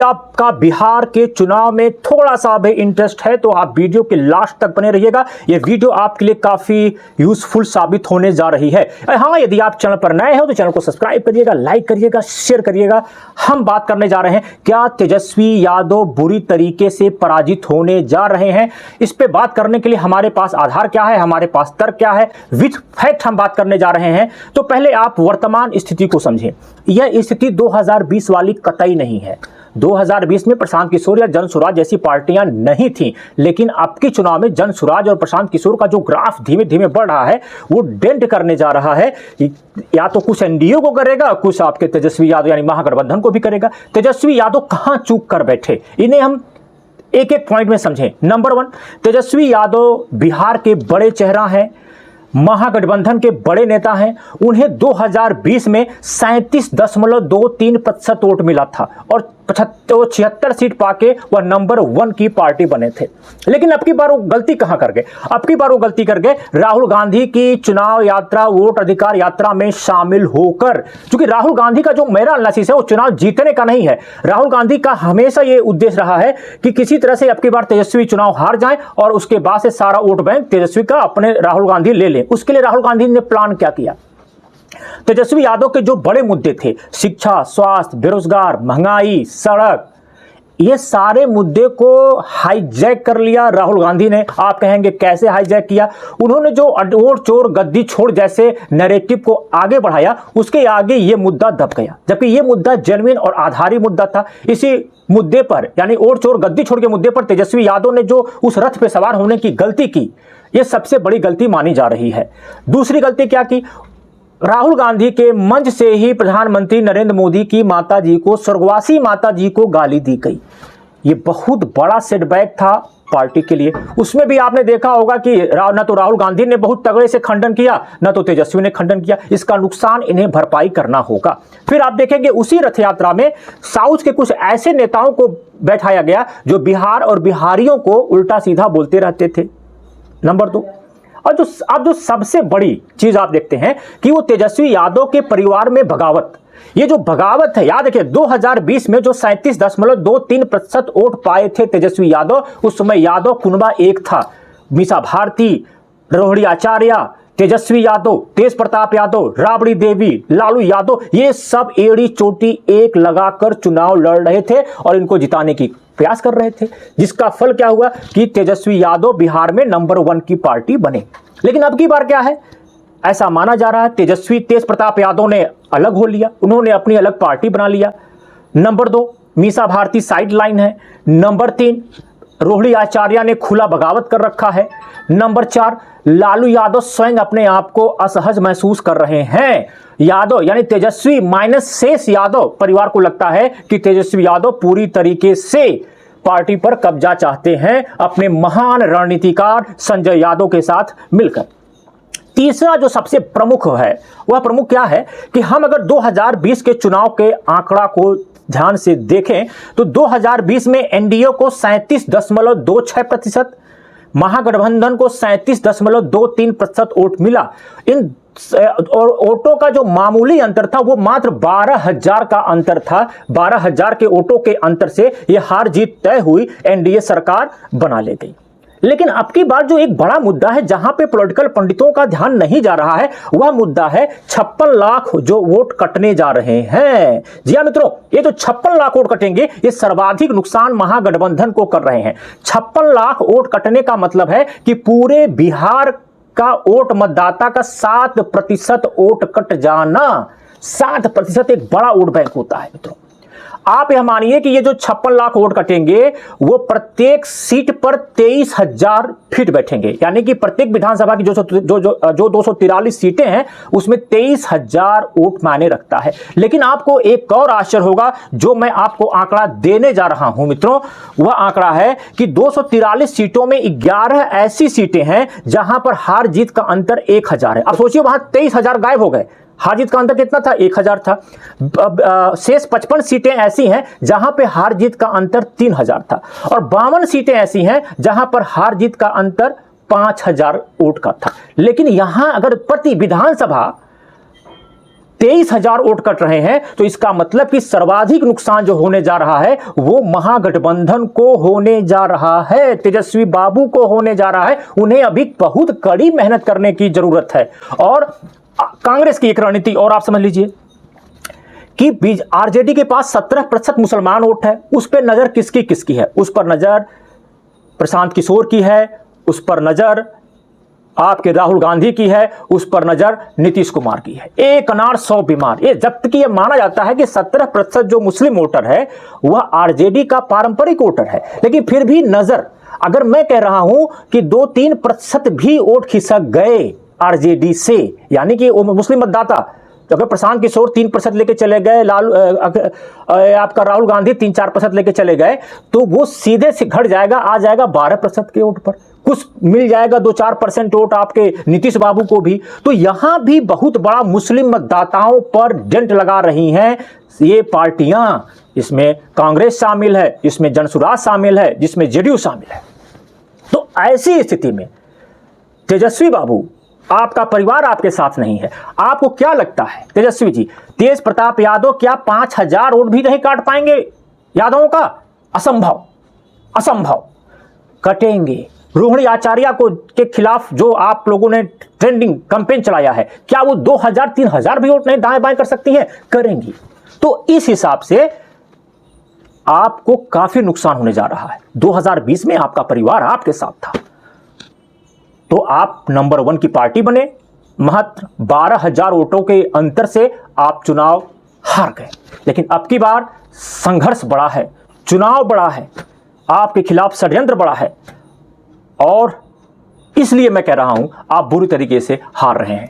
आपका बिहार के चुनाव में थोड़ा सा भी इंटरेस्ट है तो आप वीडियो के लास्ट तक बने रहिएगा। ये वीडियो आपके लिए काफी यूजफुल साबित होने जा रही है। हाँ, यदि आप चैनल पर नए हो तो चैनल को सब्सक्राइब करिएगा, लाइक करिएगा, शेयर करिएगा। हम बात करने जा रहे हैं क्या तेजस्वी यादव बुरी तरीके से पराजित होने जा रहे हैं। इस पे बात करने के लिए हमारे पास आधार क्या है, हमारे पास तर्क क्या है, विथ फैक्ट हम बात करने जा रहे हैं। तो पहले आप वर्तमान स्थिति को समझें। यह स्थिति 2020 वाली कतई नहीं है। 2020 में प्रशांत किशोर या जन स्वराज जैसी पार्टियां नहीं थी, लेकिन अब के चुनाव में जन स्वराज और प्रशांत किशोर का जो ग्राफ धीमे धीमे बढ़ रहा है वो डेंट करने जा रहा है। या तो कुछ एनडीए को करेगा, कुछ आपके तेजस्वी यादव यानी महागठबंधन को भी करेगा। तेजस्वी यादव कहां चूक कर बैठे, इन्हें हम एक एक पॉइंट में समझें। नंबर 1, तेजस्वी यादव बिहार के बड़े चेहरा हैं, महागठबंधन के बड़े नेता हैं। उन्हें 2020 में 37.23% वोट मिला था और 76 सीट पाके वह नंबर 1 की पार्टी बने थे। लेकिन अब की बार वो गलती कहां कर गए? अब की बार वो गलती कर गए राहुल गांधी की चुनाव यात्रा, वोट अधिकार यात्रा में शामिल होकर। क्योंकि राहुल गांधी का जो मेरा एनालिसिस है वो चुनाव जीतने का नहीं है। राहुल गांधी का हमेशा ये उद्देश्य रहा है कि किसी तरह से अब की बार तेजस्वी चुनाव हार जाए और उसके बाद से सारा वोट बैंक तेजस्वी का अपने राहुल गांधी ले लें। उसके लिए राहुल गांधी ने प्लान क्या किया? तेजस्वी यादव के जो बड़े मुद्दे थे, शिक्षा, स्वास्थ्य, बेरोजगार, महंगाई, सड़क, ये सारे मुद्दे को हाईजैक कर लिया राहुल गांधी ने। आप कहेंगे कैसे हाईजैक किया? उन्होंने जो वोट चोर गद्दी छोड़ जैसे नैरेटिव को आगे बढ़ाया, उसके आगे ये मुद्दा दब गया, जबकि ये मुद्दा जेन्युइन और आधारित मुद्दा था। इसी मुद्दे पर यानी वोट चोर गद्दी छोड़ के मुद्दे पर तेजस्वी यादव ने जो उस रथ पे सवार होने की गलती की, ये सबसे बड़ी गलती मानी जा रही है। दूसरी गलती क्या की? राहुल गांधी के मंच से ही प्रधानमंत्री नरेंद्र मोदी की माताजी को, स्वर्गवासी माताजी को गाली दी गई। ये बहुत बड़ा सेटबैक था पार्टी के लिए। उसमें भी आपने देखा होगा कि न तो राहुल गांधी ने बहुत तगड़े से खंडन किया, न तो तेजस्वी ने खंडन किया। इसका नुकसान इन्हें भरपाई करना होगा। फिर आप देखेंगे उसी रथ यात्रा में साउथ के कुछ ऐसे नेताओं को बैठाया गया जो बिहार और बिहारियों को उल्टा सीधा बोलते रहते थे। नंबर 2, और जो सबसे बड़ी चीज आप देखते हैं कि वो तेजस्वी यादव के परिवार में बगावत। ये जो बगावत है, याद रखिए 2020 में जो 37.23% वोट पाए थे तेजस्वी यादव, उस समय यादव कुनबा एक था। मीसा भारती, रोहिणी आचार्य, तेजस्वी यादव, तेज प्रताप यादव, राबड़ी देवी, लालू यादव, ये सब एड़ी चोटी एक लगाकर चुनाव लड़ रहे थे और इनको जिताने की प्रयास कर रहे थे। जिसका फल क्या हुआ कि तेजस्वी यादव बिहार में नंबर 1 की पार्टी बने। लेकिन अब की बार क्या है? ऐसा माना जा रहा है तेज प्रताप यादव ने अलग हो लिया, उन्होंने अपनी अलग पार्टी बना लिया। Number 2, Misa Bharti side line है। नंबर 3, रोहिणी आचार्य ने खुला बगावत कर रखा है। नंबर 4, लालू यादव स्वयं अपने आप को असहज महसूस कर रहे हैं। यादव यानी तेजस्वी माइनस शेष यादव परिवार को लगता है कि तेजस्वी यादव पूरी तरीके से पार्टी पर कब्जा चाहते हैं अपने महान रणनीतिकार संजय यादव के साथ मिलकर। तीसरा जो सबसे प्रमुख है, वह प्रमुख क्या है कि हम अगर 2020 के चुनाव के आंकड़ा को ध्यान से देखें तो 2020 में एनडीए को 37.26%, महागठबंधन को 37.23% वोट मिला। इन और वोटों का जो मामूली अंतर था वो मात्र 12,000 का अंतर था। 12,000 के वोटों के अंतर से यह हार जीत तय हुई, एनडीए सरकार बना ले गई। लेकिन अब की बार जो एक बड़ा मुद्दा है जहां पे पॉलिटिकल पंडितों का ध्यान नहीं जा रहा है, वह मुद्दा है 56 लाख जो वोट कटने जा रहे हैं। जी हां मित्रों, ये जो 56 लाख वोट कटेंगे, ये सर्वाधिक नुकसान महागठबंधन को कर रहे हैं। 56 लाख वोट कटने का मतलब है कि पूरे बिहार का वोट, मतदाता का 7% वोट कट जाना। 7% एक बड़ा वोट बैंक होता है मित्रों। आप यह मानिए कि ये जो 56 लाख वोट कटेंगे वो प्रत्येक सीट पर 23,000 फीट बैठेंगे, यानी कि प्रत्येक विधानसभा की जो 243 सीटें हैं उसमें 23,000 वोट मायने रखता है। लेकिन आपको एक और आश्चर्य होगा, जो मैं आपको आंकड़ा देने जा रहा हूं मित्रों, वह आंकड़ा है कि 243 सीटों में 11 ऐसी सीटें हैं जहां पर हार जीत का अंतर 1,000 है। अब सोचिए वहां 23,000 गायब हो गए। हार जीत का अंतर कितना था? 1,000 था। शेष 55 सीटें ऐसी हैं जहां पे हार जीत का अंतर 3,000 था और 52 सीटें ऐसी हैं जहां पर हार जीत का अंतर 5,000 वोट का था। लेकिन यहां अगर प्रति विधानसभा 23,000 वोट कट रहे हैं, तो इसका मतलब कि सर्वाधिक नुकसान जो होने जा रहा है वो महागठबंधन को होने जा रहा है, तेजस्वी बाबू को होने जा रहा है। उन्हें अभी बहुत कड़ी मेहनत करने की जरूरत है। और कांग्रेस की एक रणनीति और आप समझ लीजिए कि आरजेडी के पास 17% मुसलमान वोट है, उस पर नजर किसकी किसकी है? उस पर नजर प्रशांत किशोर की है, उस पर नजर आपके राहुल गांधी की है, उस पर नजर नीतीश कुमार की है। एक अनार 100 बीमार। ये जब तक ये माना जाता है कि 17% जो मुस्लिम वोटर है वह आरजेडी का पारंपरिक वोटर है, लेकिन फिर भी नजर, अगर मैं कह रहा हूं कि 2-3% भी वोट खिसक गए आरजेडी से, यानी कि मुस्लिम मतदाता, तो अगर प्रशांत किशोर 3% लेके चले गए, आपका राहुल गांधी 3-4% लेके चले गए, तो वो सीधे से घट जाएगा, आ जाएगा 12% के वोट पर। कुछ मिल जाएगा 2-4% वोट आपके नीतीश बाबू को भी। तो यहां भी बहुत बड़ा मुस्लिम मतदाताओं पर डेंट लगा रही हैं ये पार्टियां। इसमें कांग्रेस शामिल है, इसमें जनसुराज शामिल है, जिसमें जेडीयू शामिल है। तो ऐसी स्थिति में तेजस्वी बाबू, आपका परिवार आपके साथ नहीं है। आपको क्या लगता है तेजस्वी जी, तेज प्रताप यादव क्या 5,000 वोट भी नहीं काट पाएंगे यादवों का? असंभव, असंभव। कटेंगे। रोहिणी आचार्य को के खिलाफ जो आप लोगों ने ट्रेंडिंग कैंपेन चलाया है, क्या वो 2,000-3,000 भी वोट नहीं दाएं बाएं कर सकती हैं? करेंगी। तो इस हिसाब से आपको काफी नुकसान होने जा रहा है। 2020 में आपका परिवार आपके साथ था, तो आप नंबर 1 की पार्टी बने, मात्र 12,000 वोटों के अंतर से आप चुनाव हार गए। लेकिन अब की बार संघर्ष बड़ा है, चुनाव बड़ा है, आपके खिलाफ षड्यंत्र बड़ा है, और इसलिए मैं कह रहा हूं आप बुरी तरीके से हार रहे हैं।